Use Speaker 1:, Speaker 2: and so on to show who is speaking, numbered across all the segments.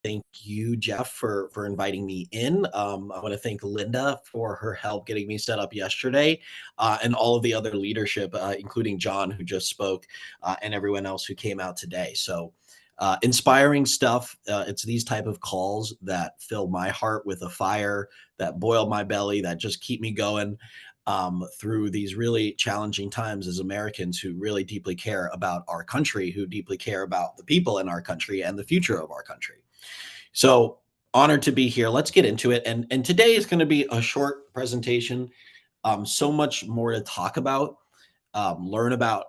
Speaker 1: thank you, Jeff, for inviting me in. I want to thank Linda for her help getting me set up yesterday, and all of the other leadership, including John, who just spoke, and everyone else who came out today. So inspiring stuff. It's these type of calls that fill my heart with a fire, that boil my belly, that just keep me going through these really challenging times as Americans who really deeply care about our country, who deeply care about the people in our country and the future of our country. So honored to be here. Let's get into it. And today is going to be a short presentation. So much more to talk about, learn about,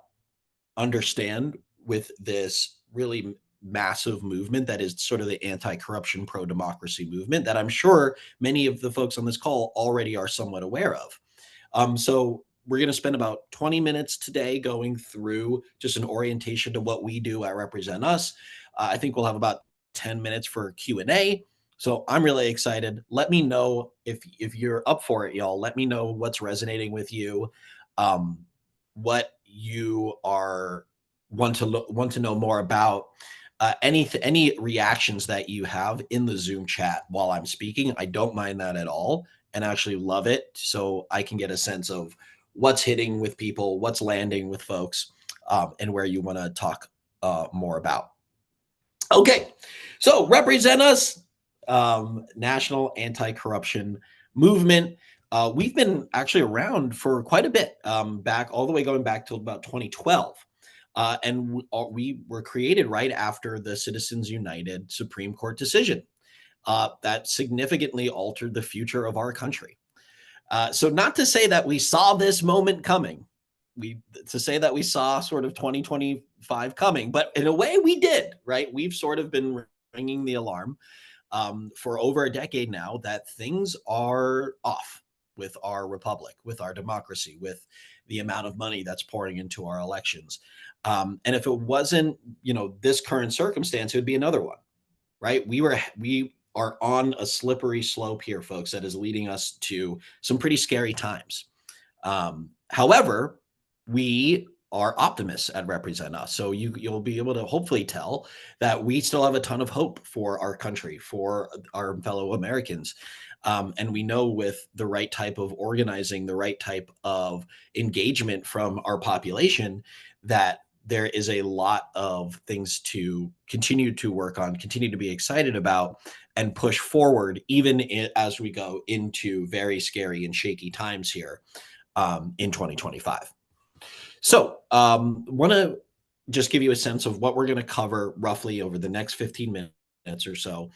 Speaker 1: understand with this really massive movement that is sort of the anti-corruption, pro-democracy movement that I'm sure many of the folks on this call already are somewhat aware of. So we're going to spend about 20 minutes today going through just an orientation to what we do at Represent Us. I think we'll have about 10 minutes for Q&A. So I'm really excited. Let me know if you're up for it, y'all. Let me know what's resonating with you, what you are want to know more about. Any reactions that you have in the Zoom chat while I'm speaking, I don't mind that at all, and actually love it, so I can get a sense of what's hitting with people, what's landing with folks, and where you want to talk more about. Okay, so Represent Us, National Anti-Corruption Movement. We've been actually around for quite a bit, going back to about 2012. And we were created right after the Citizens United Supreme Court decision that significantly altered the future of our country. So not to say that we saw this moment coming, to say that we saw sort of 2025 coming, but in a way we did, right? We've sort of been ringing the alarm for over a decade now that things are off with our republic, with our democracy, with the amount of money that's pouring into our elections. And if it wasn't, this current circumstance, it would be another one, right? We are on a slippery slope here, folks, that is leading us to some pretty scary times. However, we are optimists at Represent Us. So you'll be able to hopefully tell that we still have a ton of hope for our country, for our fellow Americans. And we know with the right type of organizing, the right type of engagement from our population, that there is a lot of things to continue to work on, continue to be excited about, and push forward, even as we go into very scary and shaky times here in 2025. So want to just give you a sense of what we're going to cover roughly over the next 15 minutes or so.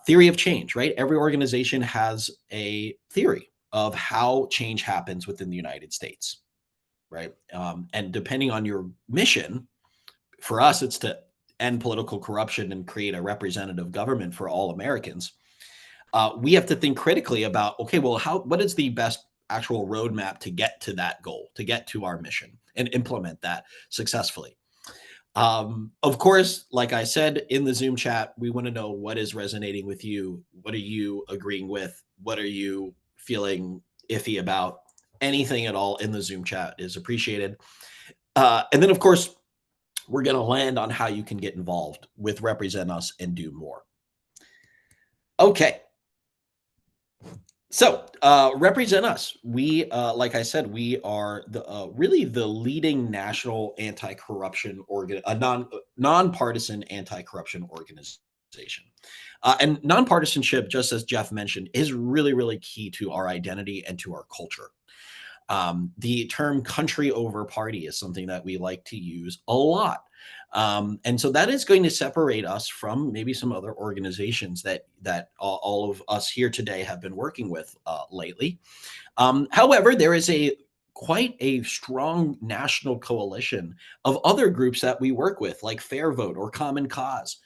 Speaker 1: Theory of change, right? Every organization has a theory of how change happens within the United States, right? And depending on your mission, for us, it's to end political corruption and create a representative government for all Americans. We have to think critically about, okay, well, what is the best actual roadmap to get to that goal, to get to our mission and implement that successfully? Of course, like I said in the Zoom chat, we want to know what is resonating with you. What are you agreeing with? What are you feeling iffy about? Anything at all in the Zoom chat is appreciated. And then, of course, we're going to land on how you can get involved with Represent Us and do more. Okay. So Represent Us, we, like I said, we are really the leading national anti-corruption nonpartisan anti-corruption organization. And nonpartisanship, just as Jeff mentioned, is really, really key to our identity and to our culture. The term country over party is something that we like to use a lot. And so that is going to separate us from maybe some other organizations that all of us here today have been working with lately. However, there is quite a strong national coalition of other groups that we work with, like Fair Vote or Common Cause.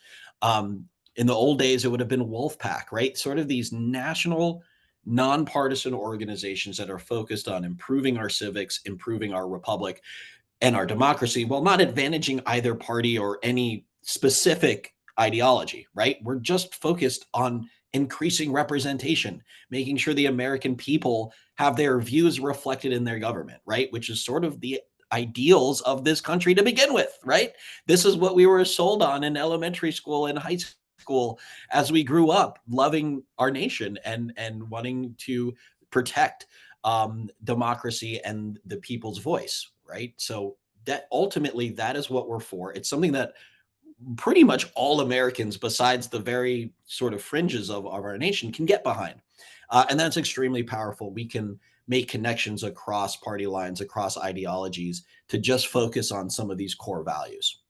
Speaker 1: In the old days, it would have been Wolfpack, right? Sort of these national nonpartisan organizations that are focused on improving our civics, improving our republic and our democracy, while not advantaging either party or any specific ideology, right? We're just focused on increasing representation, making sure the American people have their views reflected in their government, right? Which is sort of the ideals of this country to begin with, right? This is what we were sold on in elementary school and high school as we grew up, loving our nation and wanting to protect democracy and the people's voice, right? So that ultimately that is what we're for. It's something that pretty much all Americans, besides the very sort of fringes of our nation, can get behind. And that's extremely powerful. We can make connections across party lines, across ideologies, to just focus on some of these core values.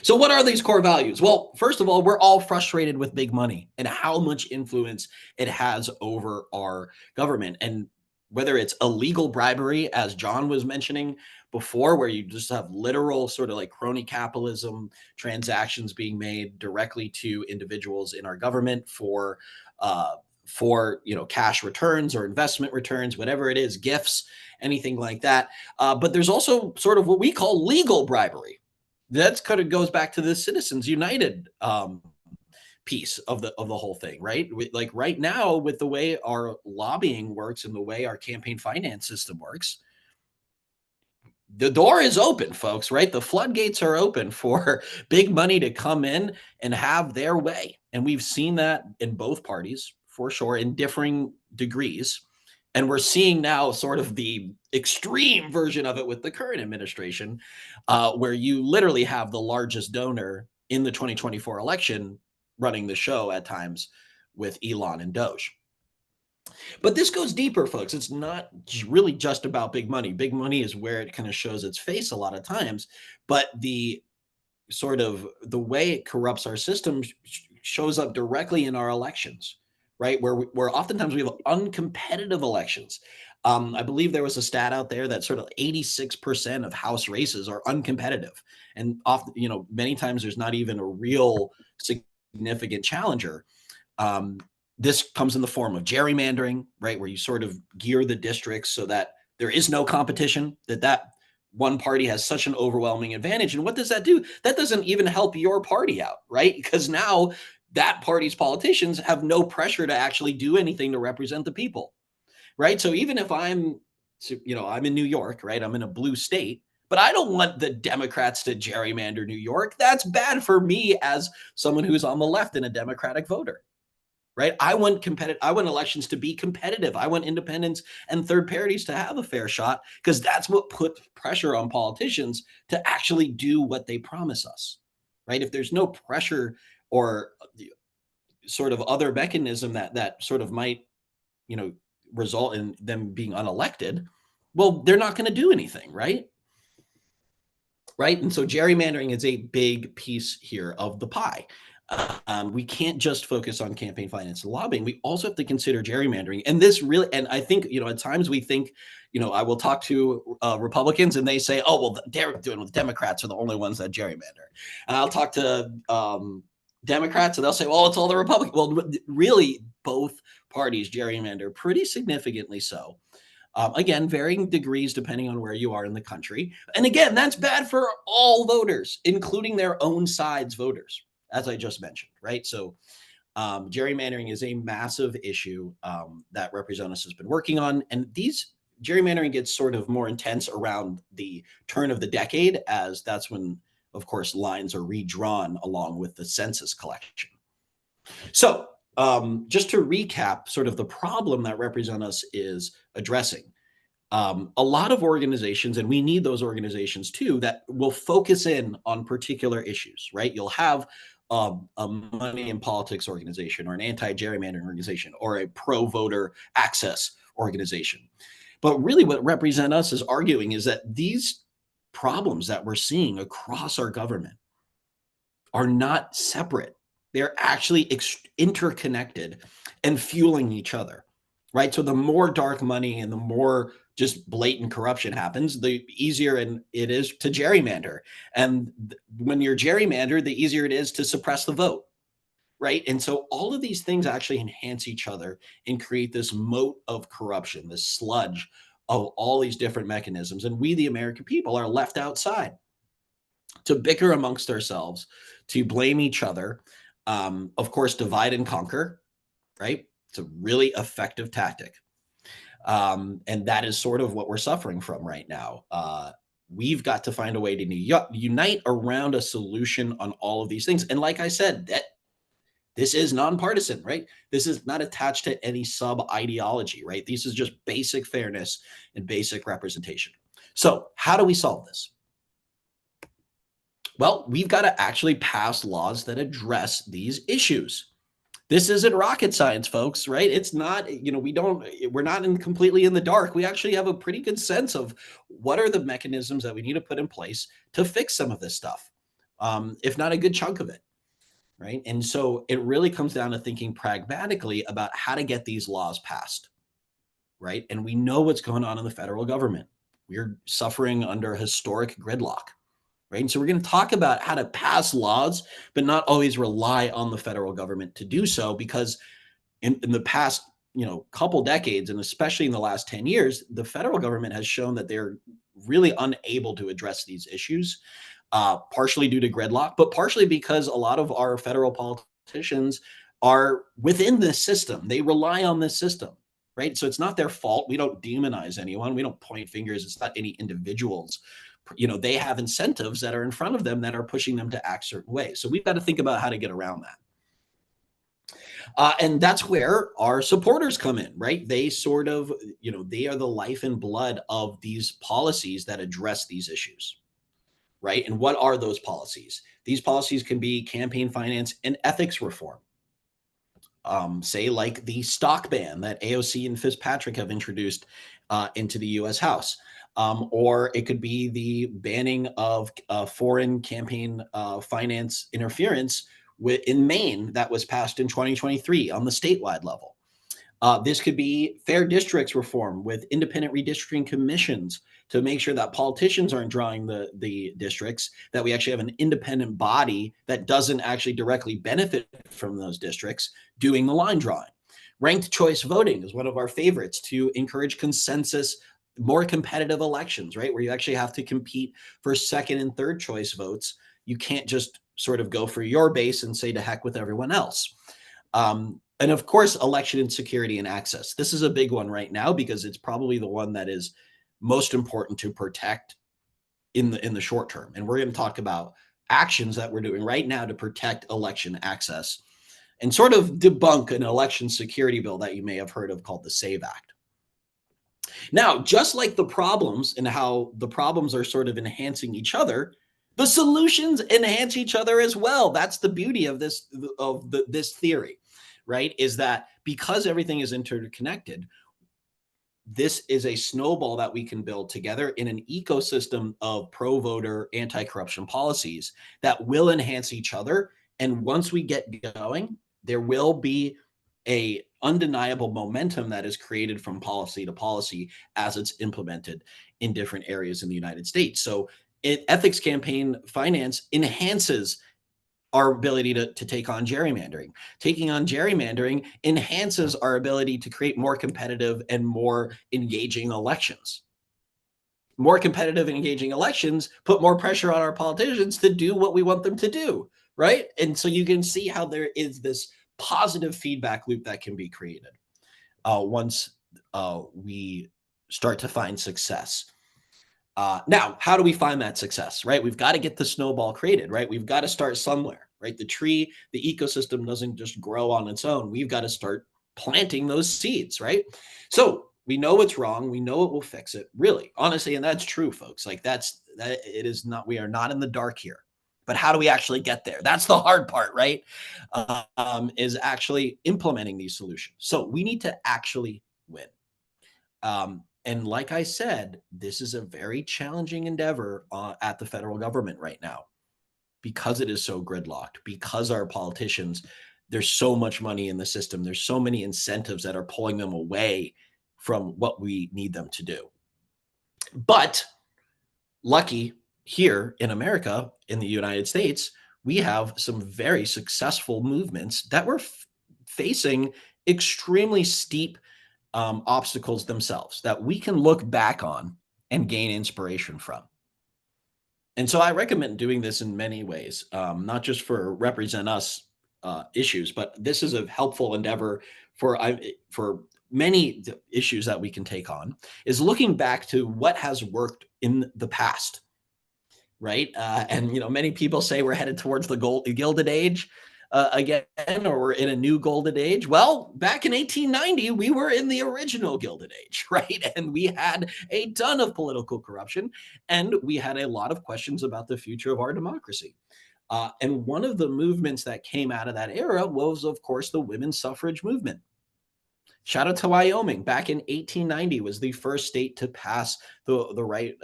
Speaker 1: So, what are these core values? Well, first of all, we're all frustrated with big money and how much influence it has over our government. And whether it's illegal bribery, as John was mentioning before, where you just have literal sort of like crony capitalism transactions being made directly to individuals in our government for cash returns or investment returns, whatever it is, gifts, anything like that. But there's also sort of what we call legal bribery. That's kind of goes back to the Citizens United piece of the whole thing, right? Like right now, with the way our lobbying works and the way our campaign finance system works, the door is open, folks, right? The floodgates are open for big money to come in and have their way. And we've seen that in both parties for sure, in differing degrees. And we're seeing now sort of the extreme version of it with the current administration, where you literally have the largest donor in the 2024 election running the show at times with Elon and Doge. But this goes deeper, folks. It's not really just about big money. Big money is where it kind of shows its face a lot of times, but the sort of the way it corrupts our system shows up directly in our elections, right? Where oftentimes we have uncompetitive elections. I believe there was a stat out there that sort of 86% of House races are uncompetitive, and often, many times there's not even a real significant challenger. This comes in the form of gerrymandering, right? Where you sort of gear the districts so that there is no competition, that one party has such an overwhelming advantage. And what does that do? That doesn't even help your party out, right? Because now that party's politicians have no pressure to actually do anything to represent the people, right? So even if I'm in New York, right? I'm in a blue state, but I don't want the Democrats to gerrymander New York. That's bad for me as someone who's on the left and a Democratic voter. Right. I want elections to be competitive. I want independents and third parties to have a fair shot, because that's what puts pressure on politicians to actually do what they promise us. Right. If there's no pressure or sort of other mechanism that sort of might, result in them being unelected, well, they're not going to do anything. Right. Right. And so gerrymandering is a big piece here of the pie. We can't just focus on campaign finance and lobbying. We also have to consider gerrymandering. And this really, and I think, at times we think, I will talk to Republicans and they say, oh, well, they're doing with Democrats are the only ones that gerrymander. And I'll talk to Democrats and they'll say, well, it's all the Republicans. Well, really, both parties gerrymander pretty significantly so. Again, varying degrees depending on where you are in the country. And again, that's bad for all voters, including their own side's voters, as I just mentioned, right? So gerrymandering is a massive issue that RepresentUS has been working on. And these gerrymandering gets sort of more intense around the turn of the decade, as that's when, of course, lines are redrawn along with the census collection. So just to recap sort of the problem that RepresentUS is addressing, a lot of organizations, and we need those organizations too, that will focus in on particular issues, right? You'll have a money in politics organization or an anti-gerrymandering organization or a pro-voter access organization. But really what RepresentUS is arguing is that these problems that we're seeing across our government are not separate. They're actually interconnected and fueling each other, right? So the more dark money and the more just blatant corruption happens, the easier it is to gerrymander. And when you're gerrymandered, the easier it is to suppress the vote, right? And so all of these things actually enhance each other and create this moat of corruption, this sludge of all these different mechanisms. And we, the American people, are left outside to bicker amongst ourselves, to blame each other, of course, divide and conquer, right? It's a really effective tactic. And that is sort of what we're suffering from right now. We've got to find a way to unite around a solution on all of these things. And like I said, that This is nonpartisan, right? This is not attached to any sub ideology, right? This is just basic fairness and basic representation. So, how do we solve this? Well, we've got to actually pass laws that address these issues. This isn't rocket science, folks, right? It's not, we're not completely in the dark. We actually have a pretty good sense of what are the mechanisms that we need to put in place to fix some of this stuff, if not a good chunk of it, right? And so it really comes down to thinking pragmatically about how to get these laws passed, right? And we know what's going on in the federal government. We're suffering under historic gridlock, right? And so we're going to talk about how to pass laws, but not always rely on the federal government to do so, because in the past, couple decades, and especially in the last 10 years, the federal government has shown that they're really unable to address these issues, partially due to gridlock, but partially because a lot of our federal politicians are within this system. They rely on this system, right? So it's not their fault. We don't demonize anyone. We don't point fingers. It's not any individuals. They have incentives that are in front of them that are pushing them to act certain ways. So we've got to think about how to get around that. And that's where our supporters come in, right? They sort of, they are the life and blood of these policies that address these issues, right? And what are those policies? These policies can be campaign finance and ethics reform. Say like the stock ban that AOC and Fitzpatrick have introduced into the US House. Or it could be the banning of foreign campaign finance interference in Maine that was passed in 2023 on the statewide level. This could be fair districts reform with independent redistricting commissions to make sure that politicians aren't drawing the districts, that we actually have an independent body that doesn't actually directly benefit from those districts doing the line drawing. Ranked choice voting is one of our favorites to encourage consensus, more competitive elections, right? Where you actually have to compete for second and third choice votes. You can't just sort of go for your base and say to heck with everyone else. And of course, election insecurity and access. This is a big one right now because it's probably the one that is most important to protect in the short term. And we're going to talk about actions that we're doing right now to protect election access and sort of debunk an election security bill that you may have heard of called the SAVE Act. Now, just like the problems and how the problems are sort of enhancing each other, the solutions enhance each other as well. That's the beauty of this theory, right? Is that because everything is interconnected, this is a snowball that we can build together in an ecosystem of pro-voter anti-corruption policies that will enhance each other. And once we get going, there will be a undeniable momentum that is created from policy to policy as it's implemented in different areas in the United States. So ethics campaign finance enhances our ability to take on gerrymandering. Taking on gerrymandering enhances our ability to create more competitive and more engaging elections. More competitive and engaging elections put more pressure on our politicians to do what we want them to do, right? And so you can see how there is this positive feedback loop that can be created once we start to find success. Now, how do we find that success, right? We've got to get the snowball created, right? We've got to start somewhere, right? The tree, the ecosystem doesn't just grow on its own. We've got to start planting those seeds, right? So we know what's wrong. We know it will fix it, really, honestly. And that's true, folks. Like that it is not, we are not in the dark here. But how do we actually get there? That's the hard part, right? Is actually implementing these solutions. So we need to actually win. And like I said, this is a very challenging endeavor at the federal government right now because it is so gridlocked, because our politicians, there's so much money in the system. There's so many incentives that are pulling them away from what we need them to do. But lucky here in America, in the United States, we have some very successful movements that were facing extremely steep obstacles themselves that we can look back on and gain inspiration from. And so I recommend doing this in many ways, not just for RepresentUS issues, but this is a helpful endeavor for many issues that we can take on, is looking back to what has worked in the past, right? And many people say we're headed towards the Gilded Age. again, or we're in a new golden age? Well, back in 1890, we were in the original gilded age, right? And we had a ton of political corruption, and we had a lot of questions about the future of our democracy. And one of the movements that came out of that era was, of course, the women's suffrage movement. Shout out to Wyoming. Back in 1890 was the first state to pass the right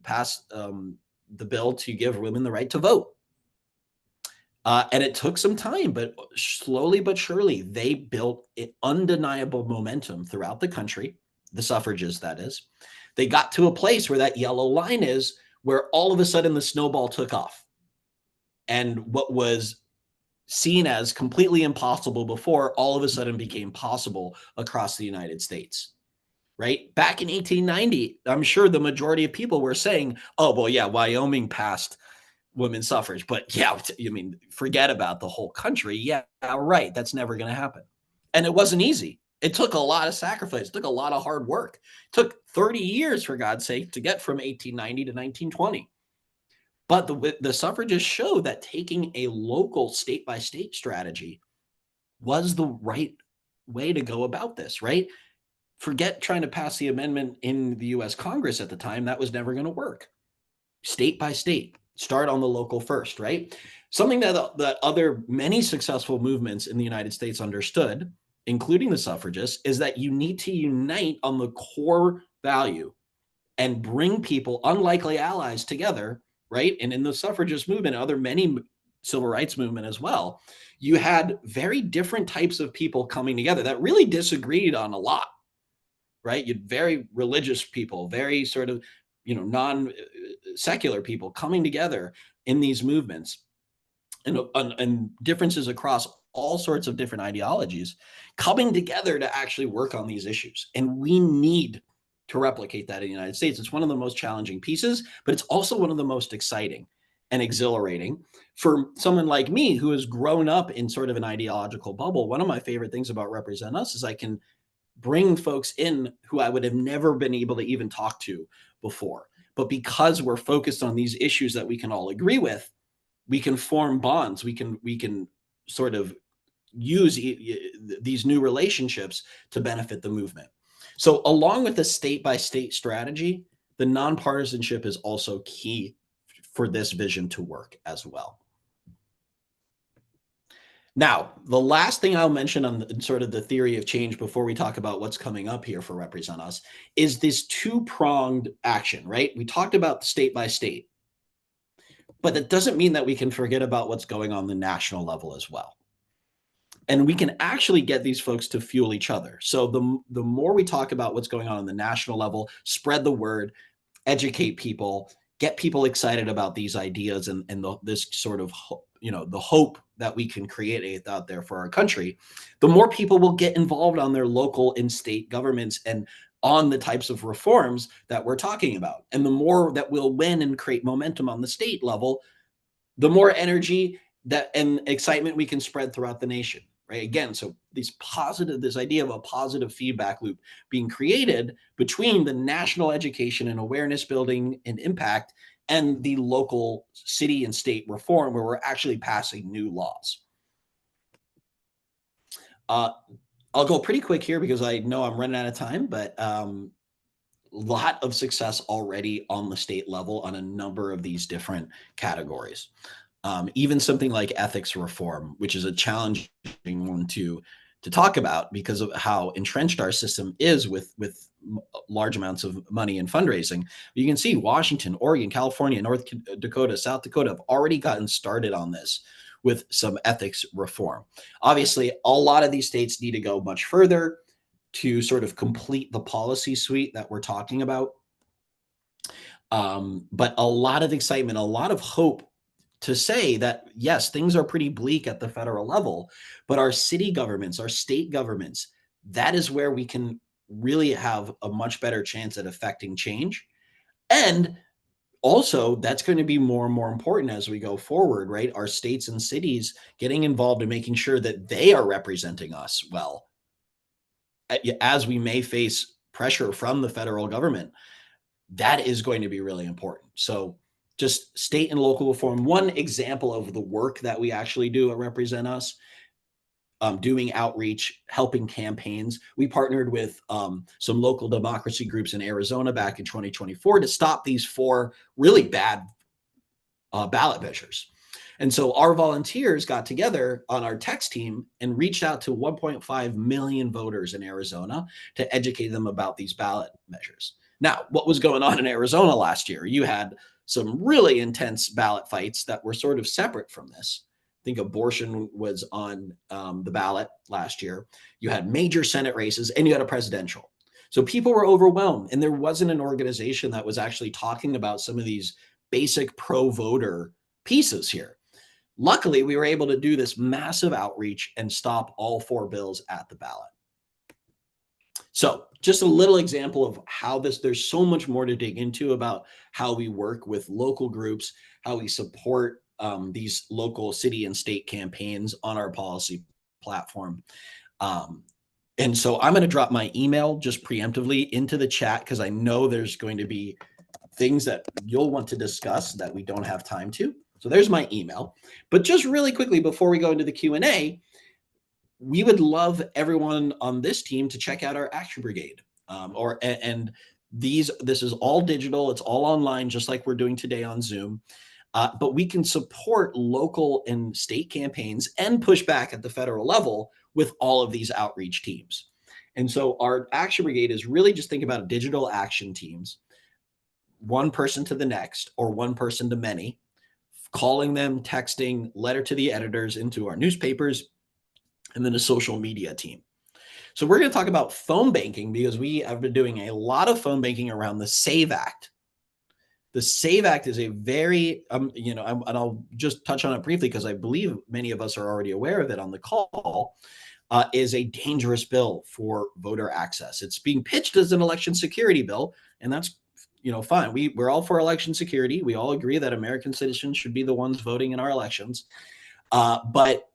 Speaker 1: pass the bill to give women the right to vote. And it took some time, but slowly but surely, they built undeniable momentum throughout the country, the suffragists, that is. They got to a place where that yellow line is, where all of a sudden the snowball took off. And what was seen as completely impossible before all of a sudden became possible across the United States. Right? Back in 1890, I'm sure the majority of people were saying, oh, well, yeah, Wyoming passed women's suffrage, but yeah, I mean, forget about the whole country. Yeah, right. That's never going to happen. And it wasn't easy. It took a lot of sacrifice. It took a lot of hard work. It took 30 years, for God's sake, to get from 1890 to 1920. But the suffragists showed that taking a local state by state strategy was the right way to go about this, right? Forget trying to pass the amendment in the US Congress at the time. That was never going to work. State by state, start on the local first, right? Something that other many successful movements in the United States understood, including the suffragists, is that you need to unite on the core value and bring people, unlikely allies, together, right? And in the suffragist movement, other many civil rights movement as well, you had very different types of people coming together that really disagreed on a lot, right? You'd very religious people, very sort of, non-secular people coming together in these movements, and differences across all sorts of different ideologies coming together to actually work on these issues. And we need to replicate that in the United States. It's one of the most challenging pieces, but it's also one of the most exciting and exhilarating for someone like me who has grown up in sort of an ideological bubble. One of my favorite things about Represent Us is I can bring folks in who I would have never been able to even talk to before. But because we're focused on these issues that we can all agree with, we can form bonds. We can sort of use these new relationships to benefit the movement. So along with the state by state strategy, the nonpartisanship is also key for this vision to work as well. Now, the last thing I'll mention on sort of the theory of change before we talk about what's coming up here for Represent Us is this two-pronged action, right? We talked about state by state, but that doesn't mean that we can forget about what's going on the national level as well. And we can actually get these folks to fuel each other. So the more we talk about what's going on the national level, spread the word, educate people, get people excited about these ideas and this sort of, the hope that we can create out there for our country, the more people will get involved on their local and state governments and on the types of reforms that we're talking about. And the more that we'll win and create momentum on the state level, the more energy and excitement we can spread throughout the nation, right? Again, so this idea of a positive feedback loop being created between the national education and awareness building and impact and the local city and state reform where we're actually passing new laws. I'll go pretty quick here because I know I'm running out of time, but lot of success already on the state level on a number of these different categories. Even something like ethics reform, which is a challenging one to talk about because of how entrenched our system is with large amounts of money and fundraising. You can see Washington, Oregon, California, North Dakota, South Dakota have already gotten started on this with some ethics reform. Obviously, a lot of these states need to go much further to sort of complete the policy suite that we're talking about. But a lot of excitement, a lot of hope to say that, yes, things are pretty bleak at the federal level, but our city governments, our state governments, that is where we can really have a much better chance at affecting change. And also, that's going to be more and more important as we go forward, right? Our states and cities getting involved in making sure that they are representing us well, as we may face pressure from the federal government. That is going to be really important. So just state and local reform. One example of the work that we actually do at Represent Us, doing outreach, helping campaigns. We partnered with some local democracy groups in Arizona back in 2024 to stop these 4 really bad ballot measures. And so our volunteers got together on our text team and reached out to 1.5 million voters in Arizona to educate them about these ballot measures. Now, what was going on in Arizona last year? You had some really intense ballot fights that were sort of separate from this. I think abortion was on the ballot last year. You had major Senate races and you had a presidential. So people were overwhelmed, and there wasn't an organization that was actually talking about some of these basic pro-voter pieces here. Luckily, we were able to do this massive outreach and stop all 4 bills at the ballot. So just a little example of how there's so much more to dig into about how we work with local groups, how we support these local city and state campaigns on our policy platform. And so I'm going to drop my email just preemptively into the chat because I know there's going to be things that you'll want to discuss that we don't have time to. So there's my email. But just really quickly before we go into the Q&A, we would love everyone on this team to check out our Action Brigade. This is all digital. It's all online, just like we're doing today on Zoom. But we can support local and state campaigns and push back at the federal level with all of these outreach teams. And so our Action Brigade is really just think about digital action teams, one person to the next or one person to many, calling them, texting, letter to the editors, into our newspapers, and then a social media team. So we're going to talk about phone banking because we have been doing a lot of phone banking around the SAVE Act. The SAVE Act is a very, and I'll just touch on it briefly because I believe many of us are already aware of it on the call, is a dangerous bill for voter access. It's being pitched as an election security bill, and that's fine. We're all for election security. We all agree that American citizens should be the ones voting in our elections. But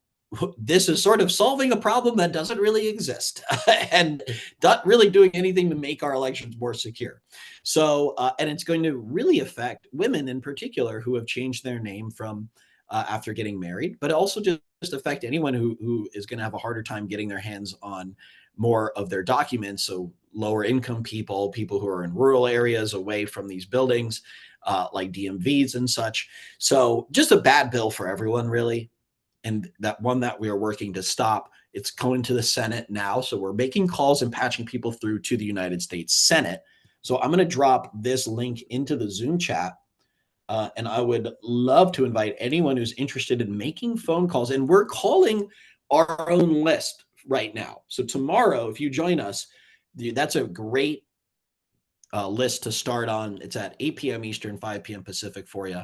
Speaker 1: this is sort of solving a problem that doesn't really exist and not really doing anything to make our elections more secure. So, and it's going to really affect women in particular who have changed their name from after getting married, but also just affect anyone who is going to have a harder time getting their hands on more of their documents. So lower income people who are in rural areas away from these buildings, like DMVs and such. So just a bad bill for everyone, really. And that one that we are working to stop. It's going to the Senate now. So we're making calls and patching people through to the United States Senate. So I'm going to drop this link into the Zoom chat. And I would love to invite anyone who's interested in making phone calls. And we're calling our own list right now. So tomorrow, if you join us, that's a great list to start on. It's at 8 p.m. Eastern, 5 p.m. Pacific for you.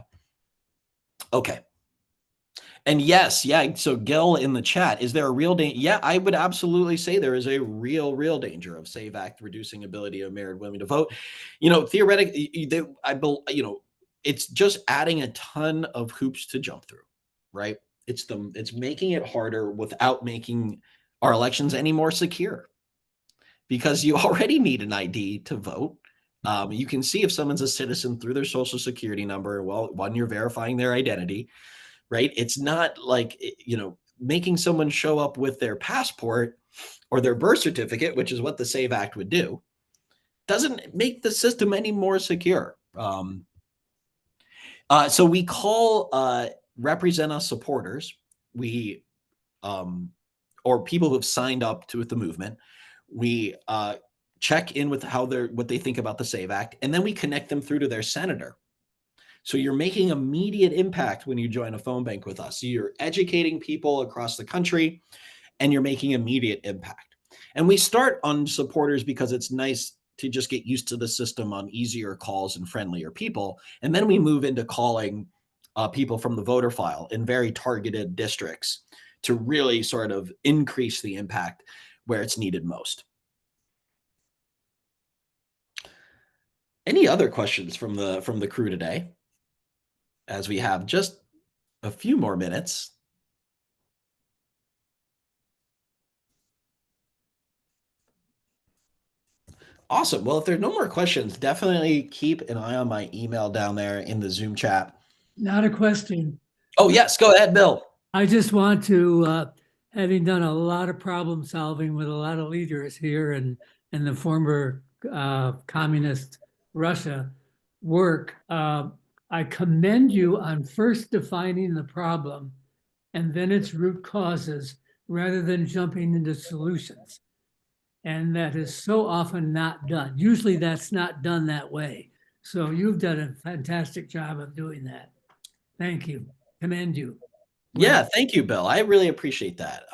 Speaker 1: Okay. And yes, yeah. So Gil in the chat, is there a real danger? Yeah, I would absolutely say there is a real danger of SAVE Act reducing ability of married women to vote. Theoretically, it's just adding a ton of hoops to jump through, right? It's making it harder without making our elections any more secure, because you already need an ID to vote. You can see if someone's a citizen through their social security number, when you're verifying their identity. Right? It's not like, making someone show up with their passport or their birth certificate, which is what the SAVE Act would do, doesn't make the system any more secure. So we call Represent Us supporters, or people who have signed up with the movement. We check in with what they think about the SAVE Act, and then we connect them through to their senator. So you're making immediate impact when you join a phone bank with us. You're educating people across the country, and you're making immediate impact. And we start on supporters because it's nice to just get used to the system on easier calls and friendlier people. And then we move into calling people from the voter file in very targeted districts to really sort of increase the impact where it's needed most. Any other questions from the crew today, as we have just a few more minutes? Awesome. Well, if there's no more questions, definitely keep an eye on my email down there in the Zoom chat.
Speaker 2: Not a question.
Speaker 1: Oh, yes. Go ahead, Bill.
Speaker 2: I just want to, having done a lot of problem solving with a lot of leaders here in the former communist Russia work, I commend you on first defining the problem and then its root causes rather than jumping into solutions. And that is so often not done. Usually that's not done that way. So you've done a fantastic job of doing that. Thank you. Commend you. Well,
Speaker 1: Yeah, thank you, Bill. I really appreciate that.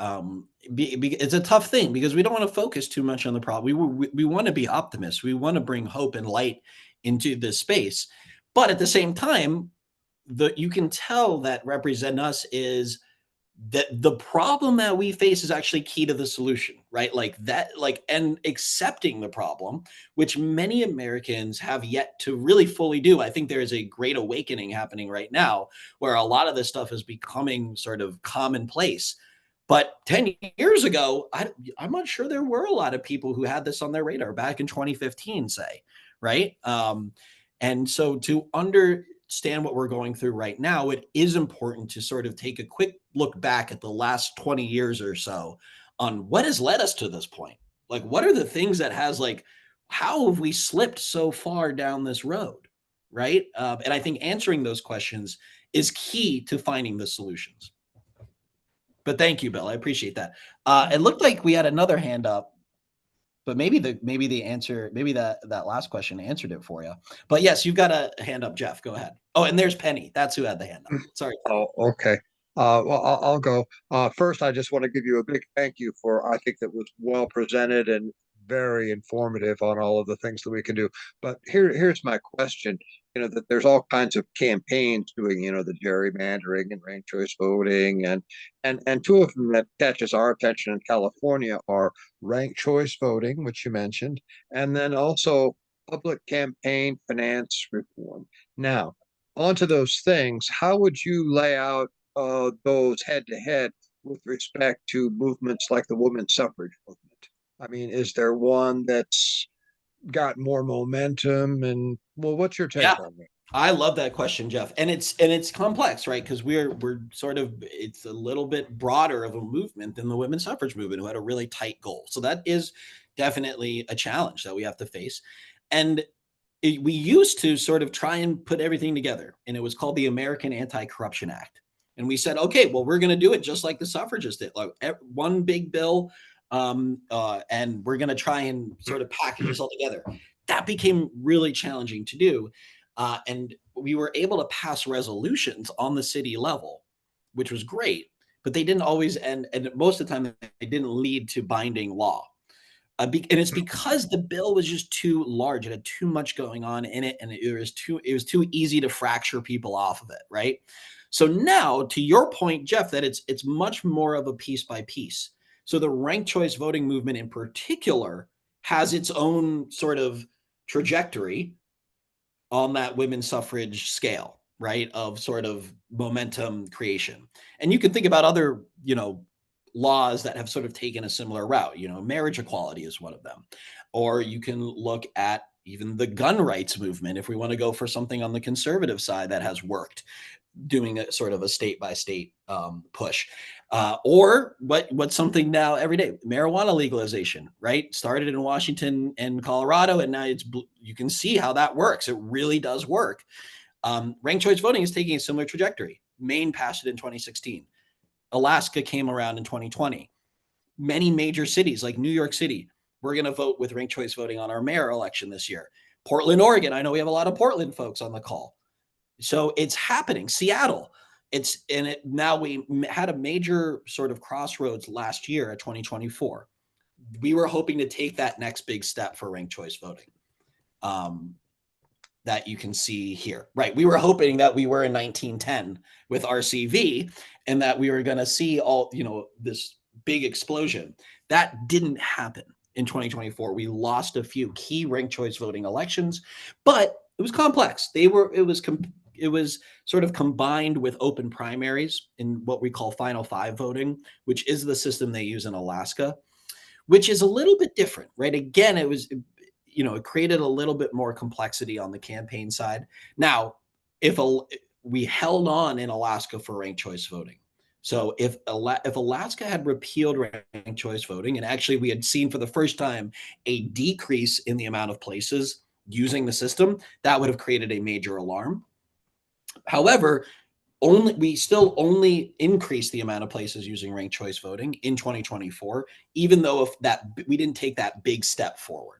Speaker 1: It's a tough thing because we don't want to focus too much on the problem. We want to be optimists. We want to bring hope and light into this space, but at the same time, you can tell that Represent Us is that the problem that we face is actually key to the solution, right? Like that, like, and accepting the problem, which many Americans have yet to really fully do. I think there is a great awakening happening right now where a lot of this stuff is becoming sort of commonplace. But 10 years ago, I'm not sure there were a lot of people who had this on their radar back in 2015, say, right? And so to understand what we're going through right now, it is important to sort of take a quick look back at the last 20 years or so on what has led us to this point. Like, what are the things that has, like, how have we slipped so far down this road? Right. And I think answering those questions is key to finding the solutions. But thank you, Bill. I appreciate that. It looked like we had another hand up, but maybe the answer, maybe that last question answered it for you. But yes, you've got a hand up, Jeff. Go ahead. Oh, and there's Penny. That's who had the hand up. Sorry, Penny.
Speaker 3: Oh, okay. Well, I'll go. First, I just want to give you a big thank you for, I think that was well presented and very informative on all of the things that we can do. But here's my question. That there's all kinds of campaigns doing, the gerrymandering and ranked choice voting, and two of them that catches our attention in California are ranked choice voting, which you mentioned, and then also public campaign finance reform. Now, onto those things, how would you lay out those head to head with respect to movements like the women's suffrage movement? I mean, is there one that's got more momentum? And well, what's your
Speaker 1: Yeah.
Speaker 3: take on that?
Speaker 1: I love that question, Jeff. And it's complex, right? Because we're sort of, it's a little bit broader of a movement than the women's suffrage movement, who had a really tight goal. So that is definitely a challenge that we have to face. And we used to sort of try and put everything together, and it was called the American Anti-Corruption Act. And we said, okay, well, we're going to do it just like the suffragists did, like one big bill, and we're going to try and sort of package this all together. That became really challenging to do, and we were able to pass resolutions on the city level, which was great, but they didn't always, and most of the time, they didn't lead to binding law. And it's because the bill was just too large. It had too much going on in it, and it was too easy to fracture people off of it, right? So now, to your point, Jeff, that it's much more of a piece by piece. So the ranked choice voting movement in particular has its own sort of trajectory on that women's suffrage scale, right? Of sort of momentum creation. And you can think about other, laws that have sort of taken a similar route. Marriage equality is one of them. Or you can look at even the gun rights movement if we want to go for something on the conservative side that has worked, doing a sort of a state by state push. Or what's something now every day, marijuana legalization, right? Started in Washington and Colorado, and now you can see how that works. It really does work. Ranked choice voting is taking a similar trajectory. Maine passed it in 2016. Alaska came around in 2020. Many major cities like New York City, we're going to vote with ranked choice voting on our mayor election this year. Portland, Oregon, I know we have a lot of Portland folks on the call. So it's happening. Seattle, now we had a major sort of crossroads last year at 2024. We were hoping to take that next big step for ranked choice voting. That you can see here, right? We were hoping that we were in 1910 with RCV and that we were going to see all, this big explosion. That didn't happen in 2024. We lost a few key ranked choice voting elections, but it was complex. It was sort of combined with open primaries in what we call final five voting, which is the system they use in Alaska, which is a little bit different, right? Again, it was it created a little bit more complexity on the campaign side. Now, if we held on in Alaska for ranked choice voting. So if Alaska had repealed ranked choice voting, and actually we had seen for the first time a decrease in the amount of places using the system, that would have created a major alarm. However, we still only increased the amount of places using ranked choice voting in 2024, even though we didn't take that big step forward.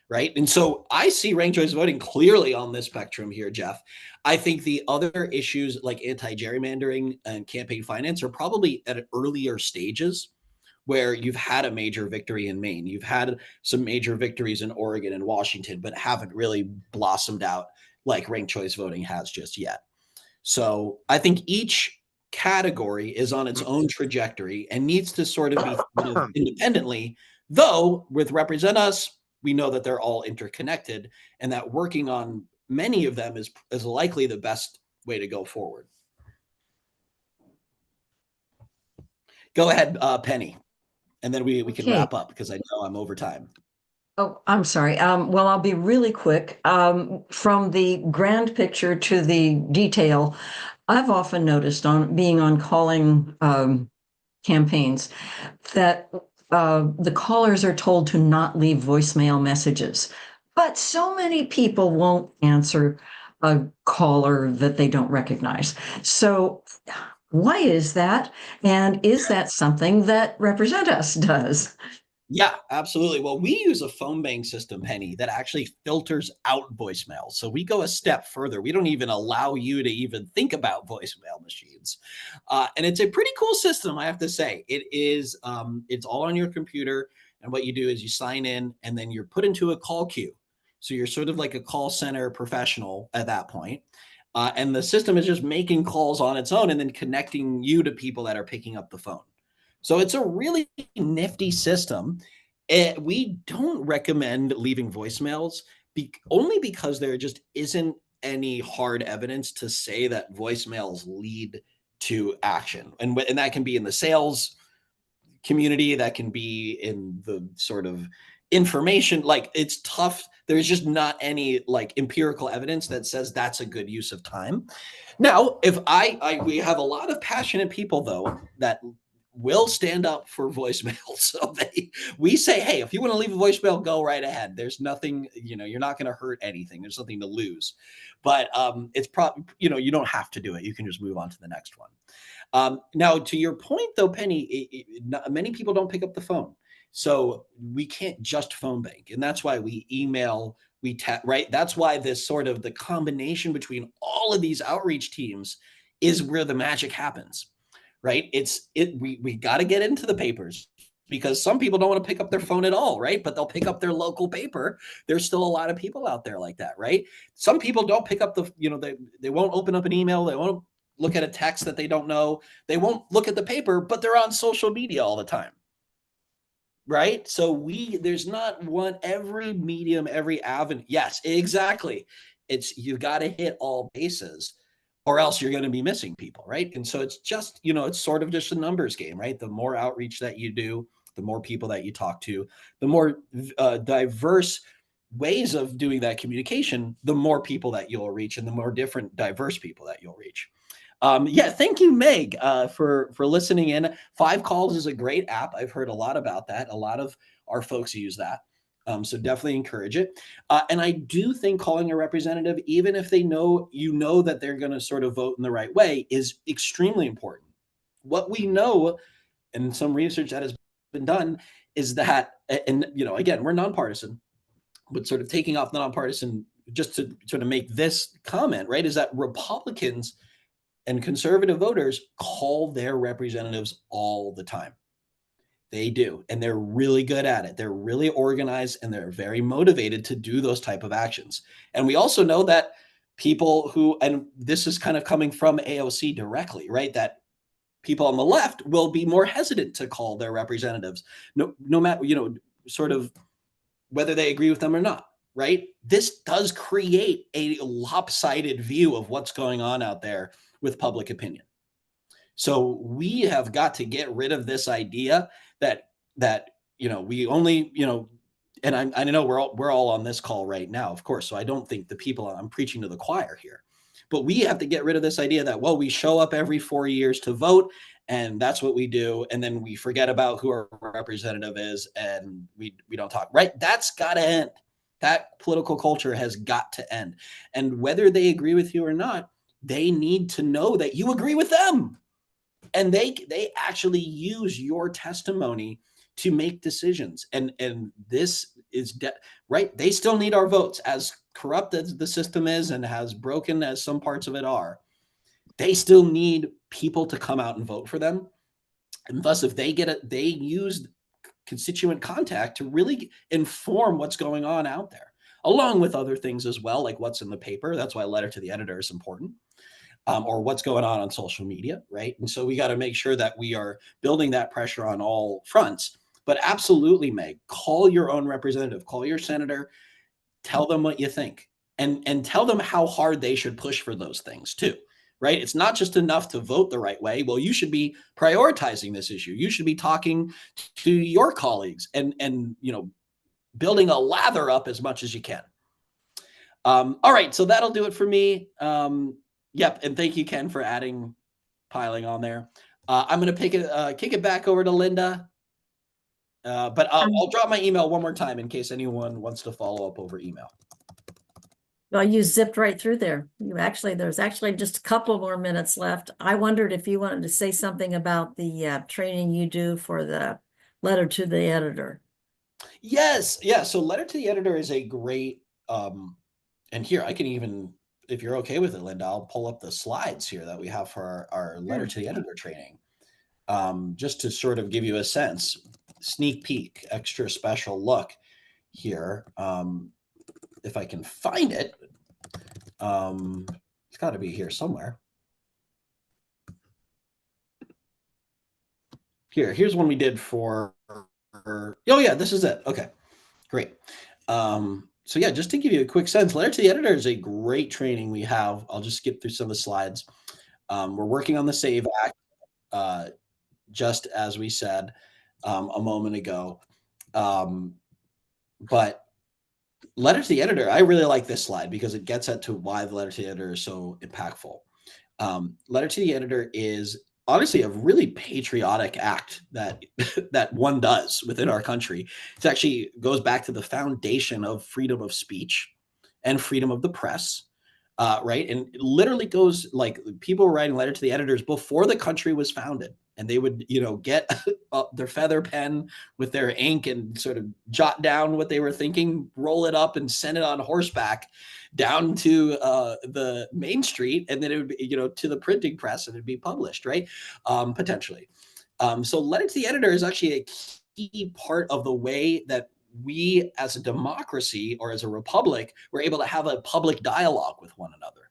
Speaker 1: Right. And so I see ranked choice voting clearly on this spectrum here, Jeff. I think the other issues like anti-gerrymandering and campaign finance are probably at earlier stages where you've had a major victory in Maine. You've had some major victories in Oregon and Washington, but haven't really blossomed out like ranked choice voting has just yet. So I think each category is on its own trajectory and needs to sort of be thought of independently, though with Represent Us, we know that they're all interconnected and that working on many of them is likely the best way to go forward. Go ahead, Penny, and then we can wrap up because I know I'm over time.
Speaker 4: Oh, I'm sorry. Well, I'll be really quick. From the grand picture to the detail, I've often noticed being on calling campaigns that the callers are told to not leave voicemail messages. But so many people won't answer a caller that they don't recognize. So why is that? And is that something that Represent Us does?
Speaker 1: Yeah, absolutely. Well, we use a phone bank system, Penny, that actually filters out voicemails. So we go a step further. We don't even allow you to even think about voicemail machines. And it's a pretty cool system, I have to say. It is, it's all on your computer. And what you do is you sign in and then you're put into a call queue. So you're sort of like a call center professional at that point. And the system is just making calls on its own and then connecting you to people that are picking up the phone. So it's a really nifty system. We don't recommend leaving voicemails only because there just isn't any hard evidence to say that voicemails lead to action. And that can be in the sales community, that can be in the sort of information. Like, it's tough. There's just not any like empirical evidence that says that's a good use of time. Now, if we have a lot of passionate people though that will stand up for voicemail. So we say, hey, if you want to leave a voicemail, go right ahead. There's nothing, you're not going to hurt anything. There's nothing to lose. But it's probably, you don't have to do it. You can just move on to the next one. Now, to your point though, Penny, many people don't pick up the phone. So we can't just phone bank. And that's why we email, right? That's why this sort of the combination between all of these outreach teams is where the magic happens. Right? We got to get into the papers because some people don't want to pick up their phone at all, right? But they'll pick up their local paper. There's still a lot of people out there like that, right? Some people don't pick up they won't open up an email. They won't look at a text that they don't know. They won't look at the paper, but they're on social media all the time. Right? So there's not every medium, every avenue. Yes, exactly. You got to hit all bases, or else you're going to be missing people, right? And so it's just, it's sort of just a numbers game, right? The more outreach that you do, the more people that you talk to, the more diverse ways of doing that communication, the more people that you'll reach and the more different diverse people that you'll reach. Thank you, Meg, for listening in. 5Calls is a great app. I've heard a lot about that. A lot of our folks use that. So definitely encourage it. And I do think calling a representative, even if they know that they're going to sort of vote in the right way, is extremely important. What we know, and some research that has been done, is that, and again, we're nonpartisan, but sort of taking off the nonpartisan just to sort of make this comment, right, is that Republicans and conservative voters call their representatives all the time. They do. And they're really good at it. They're really organized and they're very motivated to do those type of actions. And we also know that people and this is kind of coming from AOC directly, right? That people on the left will be more hesitant to call their representatives, no matter, sort of whether they agree with them or not, right? This does create a lopsided view of what's going on out there with public opinion. So we have got to get rid of this idea that we only, and I know we're all on this call right now, of course. So I don't think the people, I'm preaching to the choir here, but we have to get rid of this idea that, well, we show up every 4 years to vote and that's what we do. And then we forget about who our representative is and we don't talk, right? That's got to end. That political culture has got to end. And whether they agree with you or not, they need to know that you agree with them. And they actually use your testimony to make decisions. And this is right. They still need our votes. As corrupt as the system is and as broken as some parts of it are, they still need people to come out and vote for them. And thus, if they get it, they use constituent contact to really inform what's going on out there, along with other things as well, like what's in the paper. That's why a letter to the editor is important. Or what's going on social media, right? And so we got to make sure that we are building that pressure on all fronts. But absolutely, Meg, call your own representative, call your senator, tell them what you think, and tell them how hard they should push for those things too, right? It's not just enough to vote the right way. Well, you should be prioritizing this issue. You should be talking to your colleagues and building a lather up as much as you can. All right, so that'll do it for me. Yep, and thank you, Ken, for piling on there. I'm going to kick it back over to Linda, but I'll drop my email one more time in case anyone wants to follow up over email.
Speaker 5: Well, you zipped right through there. There's actually just a couple more minutes left. I wondered if you wanted to say something about the training you do for the letter to the editor.
Speaker 1: Yes, yeah. So letter to the editor is a great, and here I can even, if you're okay with it, Linda, I'll pull up the slides here that we have for our letter to the editor training, just to sort of give you a sense, sneak peek, extra special look here. If I can find it, it's got to be here somewhere. Here's one we did for, oh yeah, this is it. Okay, great. So yeah, just to give you a quick sense, letter to the editor is a great training we have. I'll just skip through some of the slides. We're working on the SAVE Act, just as we said a moment ago. But letter to the editor, I really like this slide because it gets at to why the letter to the editor is so impactful. Letter to the editor is honestly a really patriotic act that that one does within our country. It actually goes back to the foundation of freedom of speech and freedom of the press, right? And it literally goes like people were writing letter to the editors before the country was founded, and they would, get their feather pen with their ink and sort of jot down what they were thinking, roll it up, and send it on horseback down to the main street, and then it would be, to the printing press, and it'd be published, right? Potentially. So letter to the editor is actually a key part of the way that we as a democracy or as a republic, we're able to have a public dialogue with one another,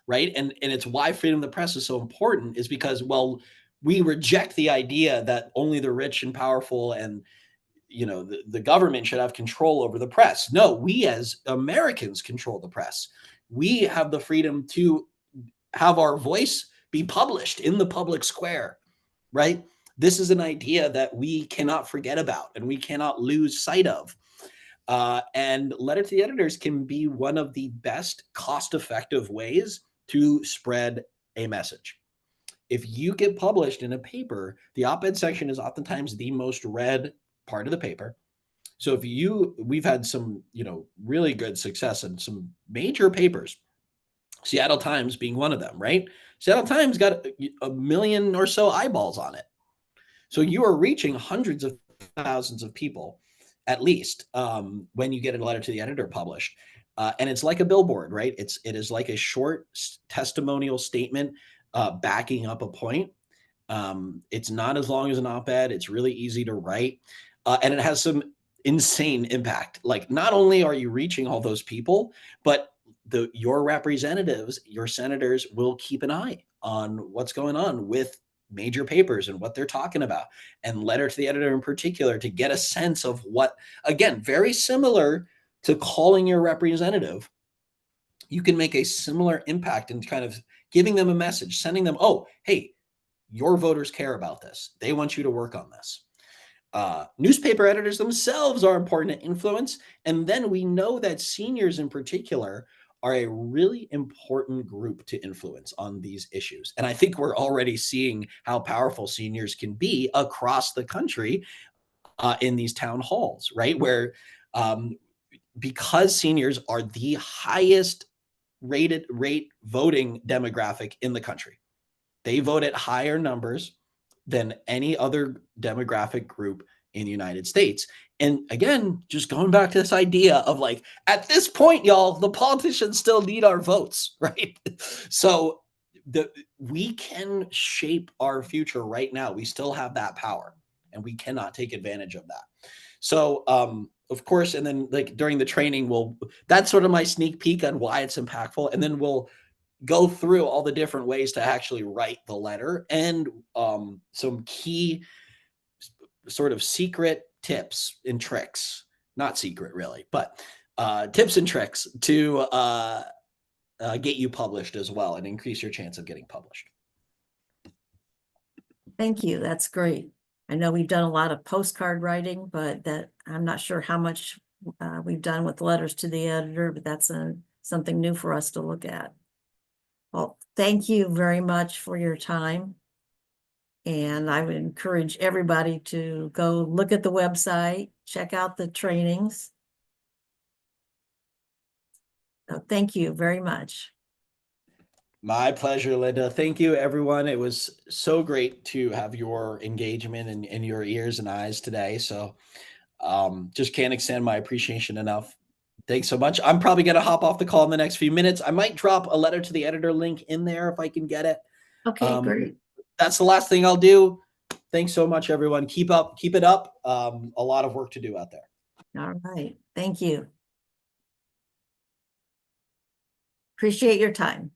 Speaker 1: right? And it's why freedom of the press is so important, is because, well, we reject the idea that only the rich and powerful and the government should have control over the press. No, we as Americans control the press. We have the freedom to have our voice be published in the public square, right? This is an idea that we cannot forget about and we cannot lose sight of. And letter to the editors can be one of the best cost-effective ways to spread a message. If you get published in a paper, the op-ed section is oftentimes the most read part of the paper. So we've had some, really good success in some major papers, Seattle Times being one of them, right? Seattle Times got a million or so eyeballs on it. So you are reaching hundreds of thousands of people, at least, when you get a letter to the editor published. And it's like a billboard, right? It is like a short testimonial statement backing up a point. It's not as long as an op-ed. It's really easy to write. And it has some insane impact. Like, not only are you reaching all those people, but your representatives, your senators will keep an eye on what's going on with major papers and what they're talking about, and letter to the editor in particular, to get a sense of what, again, very similar to calling your representative. You can make a similar impact in kind of giving them a message, sending them, oh, hey, your voters care about this. They want you to work on this. Newspaper editors themselves are important to influence. And then we know that seniors in particular are a really important group to influence on these issues. And I think we're already seeing how powerful seniors can be across the country in these town halls, right? Where because seniors are the highest rate voting demographic in the country. They vote at higher numbers than any other demographic group in the United States. And again, just going back to this idea of like, at this point, y'all, the politicians still need our votes, right? So we can shape our future right now. We still have that power and we cannot take advantage of that. So, of course, and then like during the training, that's sort of my sneak peek on why it's impactful. And then we'll go through all the different ways to actually write the letter and some key sort of secret tips and tricks, not secret really, but tips and tricks to get you published as well and increase your chance of getting published.
Speaker 5: Thank you. That's great. I know we've done a lot of postcard writing, but that I'm not sure how much we've done with letters to the editor, but that's something new for us to look at. Well, thank you very much for your time. And I would encourage everybody to go look at the website, check out the trainings. So thank you very much.
Speaker 1: My pleasure, Linda. Thank you, everyone. It was so great to have your engagement and your ears and eyes today. So just can't extend my appreciation enough. Thanks so much. I'm probably going to hop off the call in the next few minutes. I might drop a letter to the editor link in there if I can get it.
Speaker 5: Okay, great.
Speaker 1: That's the last thing I'll do. Thanks so much, everyone. Keep it up. A lot of work to do out there.
Speaker 5: All right. Thank you. Appreciate your time.